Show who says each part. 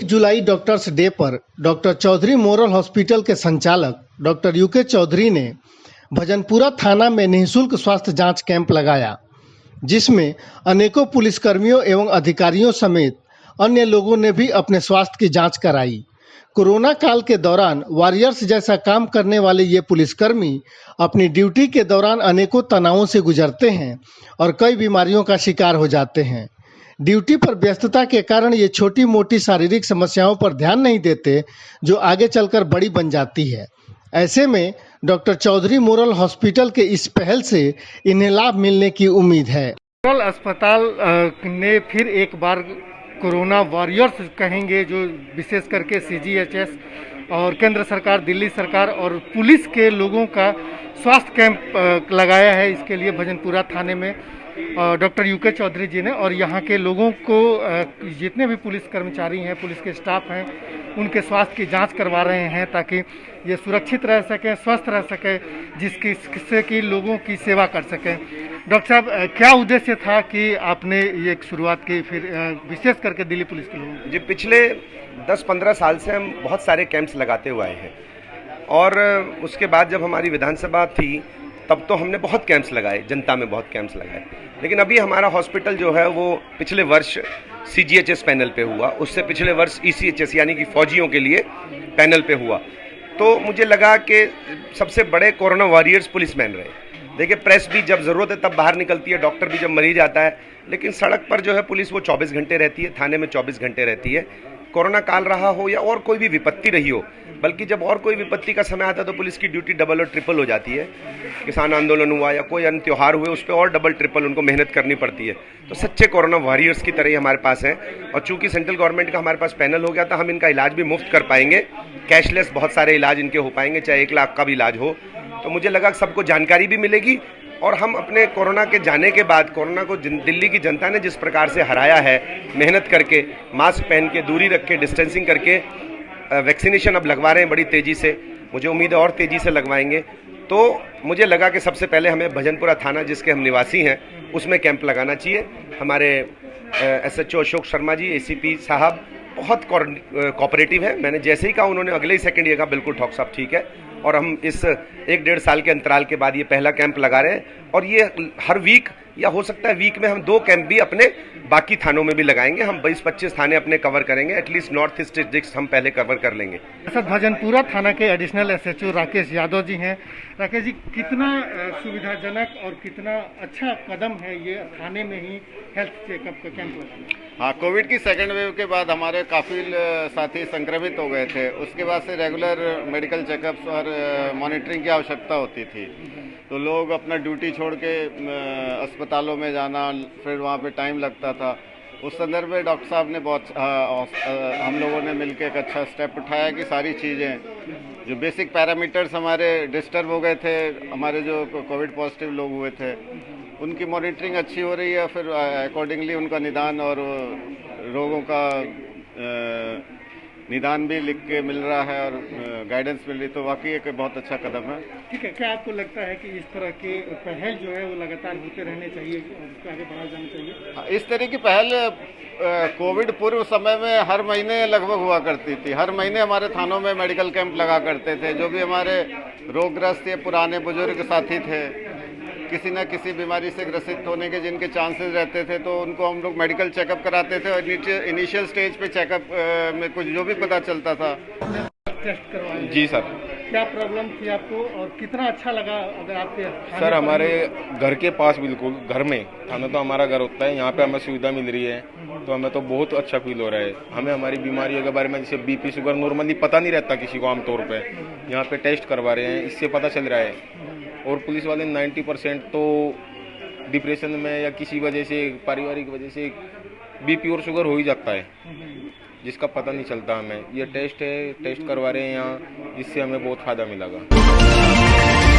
Speaker 1: जुलाई doctors day पर doctor Chaudhary moral hospital के संचालक डॉक्टर यूके चौधरी ने भजनपुरा थाना में निःशुल्क स्वास्थ्य जांच कैंप लगाया, जिसमें अनेकों पुलिसकर्मियों एवं अधिकारियों समेत अन्य लोगों ने भी अपने स्वास्थ्य की जांच कराई। कोरोना काल के दौरान वॉरियर्स जैसा काम करने वाले ये पुलिसकर्मी अपनी ड्यूटी के दौरान अनेकों तनावों से गुजरते हैं और कई बीमारियों का शिकार हो जाते हैं। ड्यूटी पर व्यस्तता के कारण ये छोटी मोटी शारीरिक समस्याओं पर ध्यान नहीं देते, जो आगे चलकर बड़ी बन जाती है। ऐसे में डॉक्टर चौधरी मोरल हॉस्पिटल के इस पहल से इन्हें लाभ मिलने की उम्मीद है। मोरल अस्पताल ने फिर एक बार कोरोना वॉरियर्स कहेंगे, जो विशेष करके सीजीएचएस और केंद्र सरकार, दिल्ली सरकार और पुलिस के लोगों का स्वास्थ्य कैंप लगाया है। इसके लिए भजनपुरा थाने में डॉक्टर यूके चौधरी जी ने और यहाँ के लोगों को, जितने भी पुलिस कर्मचारी हैं, पुलिस के स्टाफ हैं, उनके स्वास्थ्य की जांच करवा रहे हैं ताकि ये सुरक्षित रह सकें, स्वस्थ रह सकें, जिससे कि लोगों की सेवा कर सकें। डॉक्टर साहब, क्या उद्देश्य था कि आपने ये शुरुआत की, फिर विशेष करके दिल्ली पुलिस के लोगों
Speaker 2: जी? पिछले 10-15 साल से हम बहुत सारे कैंप्स लगाते हुए आए हैं और उसके बाद जब हमारी विधानसभा थी तब तो हमने बहुत कैंप्स लगाए, जनता में बहुत कैंप्स लगाए। लेकिन अभी हमारा हॉस्पिटल जो है वो पिछले वर्ष सीजीएचएस पैनल पे हुआ, उससे पिछले वर्ष ईसीएचएस यानी कि फौजियों के लिए पैनल पे हुआ। तो मुझे लगा कि सबसे बड़े कोरोना वॉरियर्स पुलिसमैन रहे। देखिए, प्रेस भी जब ज़रूरत है तब बाहर निकलती है, डॉक्टर भी जब मरीज आता है, लेकिन सड़क पर जो है पुलिस वो 24 घंटे रहती है, थाने में 24 घंटे रहती है। कोरोना काल रहा हो या और कोई भी विपत्ति रही हो, बल्कि जब और कोई विपत्ति का समय आता है तो पुलिस की ड्यूटी डबल और ट्रिपल हो जाती है। किसान आंदोलन हुआ या कोई अन्य त्यौहार हुए, उस पर और डबल ट्रिपल उनको मेहनत करनी पड़ती है। तो सच्चे कोरोना वॉरियर्स की तरह ही हमारे पास हैं और चूंकि सेंट्रल गवर्नमेंट का हमारे पास पैनल हो गया था, हम इनका इलाज भी मुफ्त कर पाएंगे, कैशलेस बहुत सारे इलाज इनके हो पाएंगे, चाहे 1 लाख का भी इलाज हो। तो मुझे लगा सबको जानकारी भी मिलेगी और हम अपने कोरोना के जाने के बाद, कोरोना को दिल्ली की जनता ने जिस प्रकार से हराया है, मेहनत करके, मास्क पहन के, दूरी रख के, डिस्टेंसिंग करके, वैक्सीनेशन अब लगवा रहे हैं बड़ी तेज़ी से, मुझे उम्मीद है और तेज़ी से लगवाएंगे। तो मुझे लगा कि सबसे पहले हमें भजनपुरा थाना, जिसके हम निवासी हैं, उसमें कैंप लगाना चाहिए। हमारे एसएचओ अशोक शर्मा जी, एसीपी साहब बहुत कोऑपरेटिव है। मैंने जैसे ही कहा उन्होंने अगले ही सेकंड ये कहा बिल्कुल ठोक साहब ठीक है। और हम इस 1-1.5 साल के अंतराल के बाद ये पहला कैंप लगा रहे हैं और ये हर वीक या हो सकता है वीक में हम 2 कैंप भी अपने बाकी थानों में भी लगाएंगे। हम 20-25 थाने अपने कवर करेंगे, एटलीस्ट नॉर्थ ईस्ट डिस्ट्रिक्ट हम पहले कवर कर लेंगे।
Speaker 1: सर, भजनपुरा थाना के एडिशनल एसएचओ राकेश यादव जी हैं। राकेश जी, कितना सुविधाजनक और कितना अच्छा कदम है ये थाने में ही हेल्थ चेकअप का कैंप लगाना?
Speaker 3: हाँ, कोविड की सेकेंड वेव के बाद हमारे काफ़ी साथी संक्रमित हो गए थे। उसके बाद से रेगुलर मेडिकल चेकअप्स और मॉनिटरिंग की आवश्यकता होती थी। तो लोग अपना ड्यूटी छोड़ के अस्पतालों में जाना, फिर वहाँ पे टाइम लगता था। उस संदर्भ में डॉक्टर साहब ने बहुत हम लोगों ने मिलकर एक अच्छा स्टेप उठाया कि सारी चीज़ें, जो बेसिक पैरामीटर्स हमारे डिस्टर्ब हो गए थे, हमारे जो कोविड पॉजिटिव लोग हुए थे, उनकी मॉनिटरिंग अच्छी हो रही है, फिर अकॉर्डिंगली उनका निदान और रोगों का निदान भी लिख के मिल रहा है और गाइडेंस मिल रही, तो वाकई एक बहुत अच्छा कदम है।
Speaker 1: ठीक है, क्या आपको लगता है कि इस तरह के पहल जो है वो लगातार होते रहने चाहिए, आगे बढ़ा जाना चाहिए?
Speaker 3: इस तरह की पहल कोविड पूर्व समय में हर महीने लगभग हुआ करती थी। हर महीने हमारे थानों में मेडिकल कैंप लगा करते थे। जो भी हमारे रोगग्रस्त या पुराने बुजुर्ग साथी थे, किसी न किसी बीमारी से ग्रसित होने के जिनके चांसेस रहते थे, तो उनको हम लोग मेडिकल चेकअप कराते थे और इनिशियल स्टेज पे चेकअप में कुछ जो भी पता चलता था।
Speaker 1: टेस्ट करवाएं?
Speaker 3: जी सर।
Speaker 1: क्या प्रॉब्लम थी आपको और कितना अच्छा लगा? अगर आपके
Speaker 4: सर, हमारे घर के पास, बिल्कुल घर में, थाना तो हमारा घर होता है, यहाँ पे हमें सुविधा मिल रही है, तो हमें तो बहुत अच्छा फील हो रहा है। हमें हमारी बीमारियों के बारे में, जैसे बीपी, शुगर, नॉर्मली पता नहीं रहता किसी को आमतौर पे, यहाँ पे टेस्ट करवा रहे हैं, इससे पता चल रहा है। और पुलिस वाले 90% तो डिप्रेशन में या किसी वजह से, पारिवारिक वजह से बीपी और शुगर हो ही जाता है, जिसका पता नहीं चलता हमें। ये टेस्ट है, टेस्ट करवा रहे हैं यहाँ, इससे हमें बहुत फ़ायदा मिलेगा।